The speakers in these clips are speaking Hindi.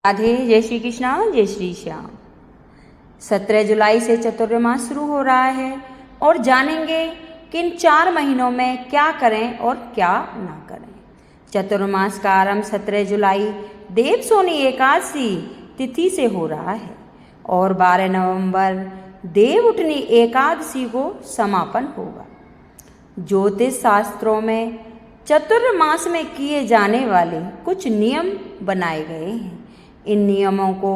राधे। जय श्री कृष्णा, जय श्री श्याम। 17 जुलाई से चतुर्मास शुरू हो रहा है और जानेंगे कि इन 4 महीनों में क्या करें और क्या ना करें। चतुर्मास का आरंभ 17 जुलाई देवसोनी एकादशी तिथि से हो रहा है और 12 नवंबर देवउठनी एकादशी को समापन होगा। ज्योतिष शास्त्रों में चतुर्मास में किए जाने वाले कुछ नियम बनाए गए हैं। इन नियमों को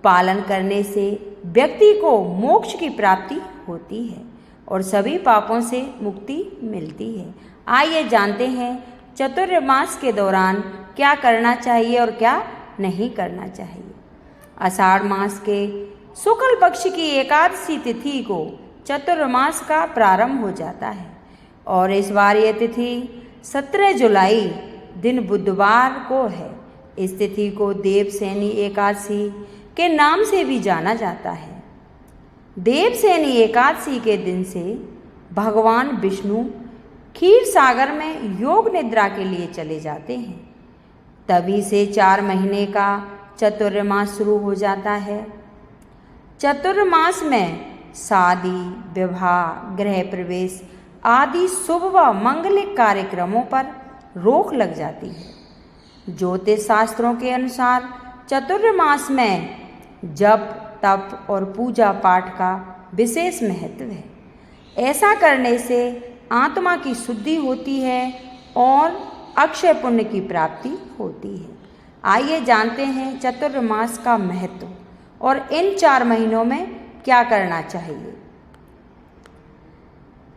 पालन करने से व्यक्ति को मोक्ष की प्राप्ति होती है और सभी पापों से मुक्ति मिलती है। आइए जानते हैं चतुर्मास के दौरान क्या करना चाहिए और क्या नहीं करना चाहिए। आषाढ़ मास के शुक्ल पक्ष की एकादशी तिथि को चतुर्मास का प्रारंभ हो जाता है और इस बार यह तिथि 17 जुलाई दिन बुधवार को है। इस तिथि को देवसेनी एकादशी के नाम से भी जाना जाता है। देवसेनी एकादशी के दिन से भगवान विष्णु क्षीर सागर में योग निद्रा के लिए चले जाते हैं। तभी से 4 महीने का चतुर्मास शुरू हो जाता है। चतुर्मास में शादी, विवाह, गृह प्रवेश आदि शुभ व मांगलिक कार्यक्रमों पर रोक लग जाती है। ज्योतिष शास्त्रों के अनुसार चतुर्मास में जप, तप और पूजा पाठ का विशेष महत्व है। ऐसा करने से आत्मा की शुद्धि होती है और अक्षय पुण्य की प्राप्ति होती है। आइए जानते हैं चतुर्मास का महत्व और इन 4 महीनों में क्या करना चाहिए।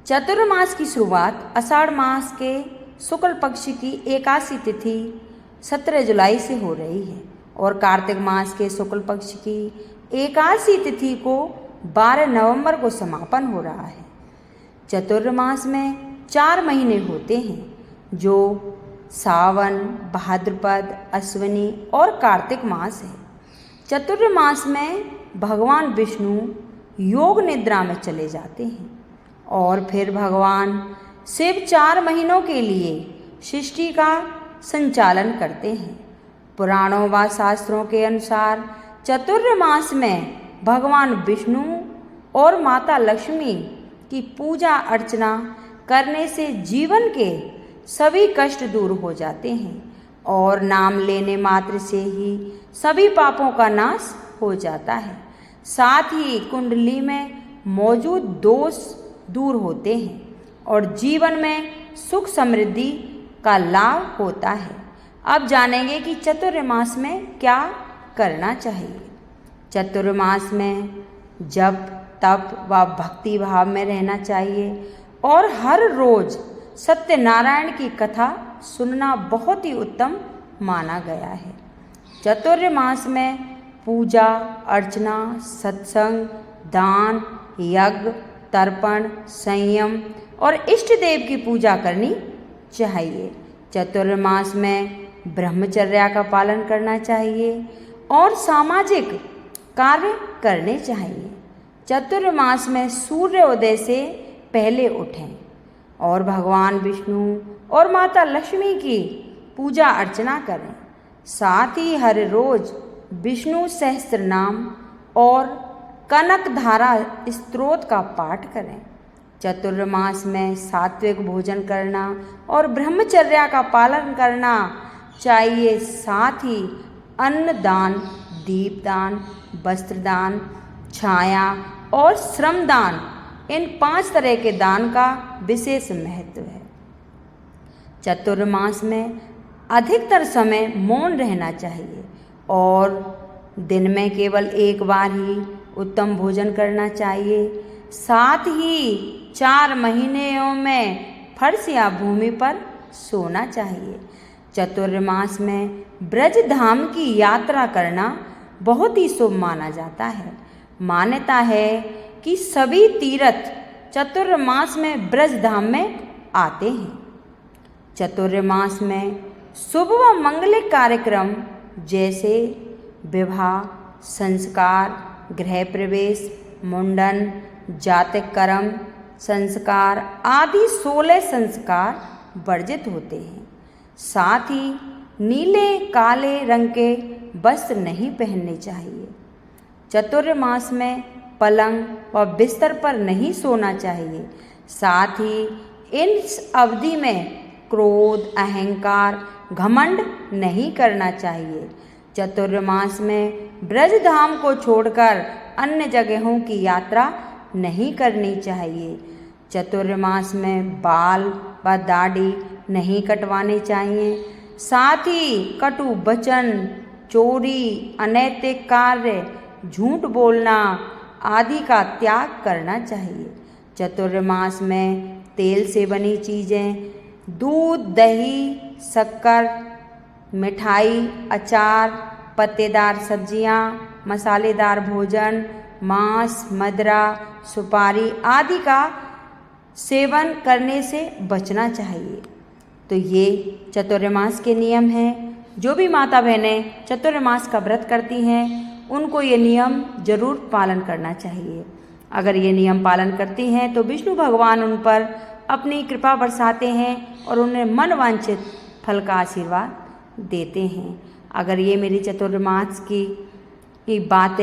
चतुर्मास की शुरुआत आषाढ़ मास के शुक्ल पक्ष की एकादशी तिथि 17 जुलाई से हो रही है और कार्तिक मास के शुक्ल पक्ष की एकादशी तिथि को 12 नवंबर को समापन हो रहा है। चतुर्मास में 4 महीने होते हैं जो सावन, भाद्रपद, अश्विनी और कार्तिक मास है। चतुर्मास में भगवान विष्णु योग निद्रा में चले जाते हैं और फिर भगवान शिव 4 महीनों के लिए सृष्टि का संचालन करते हैं। पुराणों व शास्त्रों के अनुसार चतुर्मास में भगवान विष्णु और माता लक्ष्मी की पूजा अर्चना करने से जीवन के सभी कष्ट दूर हो जाते हैं और नाम लेने मात्र से ही सभी पापों का नाश हो जाता है। साथ ही कुंडली में मौजूद दोष दूर होते हैं और जीवन में सुख समृद्धि का लाभ होता है। अब जानेंगे कि चतुर्मास में क्या करना चाहिए। चतुर्मास में जप, तप व भक्ति भाव में रहना चाहिए और हर रोज सत्यनारायण की कथा सुनना बहुत ही उत्तम माना गया है। चतुर्मास में पूजा अर्चना, सत्संग, दान, यज्ञ, तर्पण, संयम और इष्ट देव की पूजा करनी चाहिए। चतुर्मास में ब्रह्मचर्या का पालन करना चाहिए और सामाजिक कार्य करने चाहिए। चतुर्मास में सूर्योदय से पहले उठें और भगवान विष्णु और माता लक्ष्मी की पूजा अर्चना करें। साथ ही हर रोज विष्णु सहस्त्र नाम और कनक धारा स्तोत्र का पाठ करें। चतुर्मास में सात्विक भोजन करना और ब्रह्मचर्या का पालन करना चाहिए। साथ ही अन्नदान, दीपदान, वस्त्रदान, छाया और श्रमदान, इन 5 तरह के दान का विशेष महत्व है। चतुर्मास में अधिकतर समय मौन रहना चाहिए और दिन में केवल एक बार ही उत्तम भोजन करना चाहिए। साथ ही 4 महीनों में फर्श या भूमि पर सोना चाहिए। चतुर्मास में ब्रज धाम की यात्रा करना बहुत ही शुभ माना जाता है। मान्यता है कि सभी तीर्थ चतुर्मास में ब्रज धाम में आते हैं। चतुर्मास में शुभ व मंगलिक कार्यक्रम जैसे विवाह, संस्कार, गृह प्रवेश, मुंडन, जातक कर्म संस्कार आदि 16 संस्कार वर्जित होते हैं। साथ ही नीले काले रंग के वस्त्र नहीं पहनने चाहिए। चातुर्मास में पलंग व बिस्तर पर नहीं सोना चाहिए। साथ ही इस अवधि में क्रोध, अहंकार, घमंड नहीं करना चाहिए। चातुर्मास में ब्रज धाम को छोड़कर अन्य जगहों की यात्रा नहीं करनी चाहिए। चातुर्मास में बाल व दाढ़ी नहीं कटवाने चाहिए। साथ ही कटु वचन, चोरी, अनैतिक कार्य, झूठ बोलना आदि का त्याग करना चाहिए। चातुर्मास में तेल से बनी चीज़ें, दूध, दही, शक्कर, मिठाई, अचार, पत्तेदार सब्जियां, मसालेदार भोजन, मांस, मदिरा, सुपारी आदि का सेवन करने से बचना चाहिए। तो ये चातुर्मास के नियम हैं। जो भी माता बहनें चातुर्मास का व्रत करती हैं उनको ये नियम जरूर पालन करना चाहिए। अगर ये नियम पालन करती हैं तो विष्णु भगवान उन पर अपनी कृपा बरसाते हैं और उन्हें मनवांछित फल का आशीर्वाद देते हैं। अगर ये मेरी चातुर्मास की बातें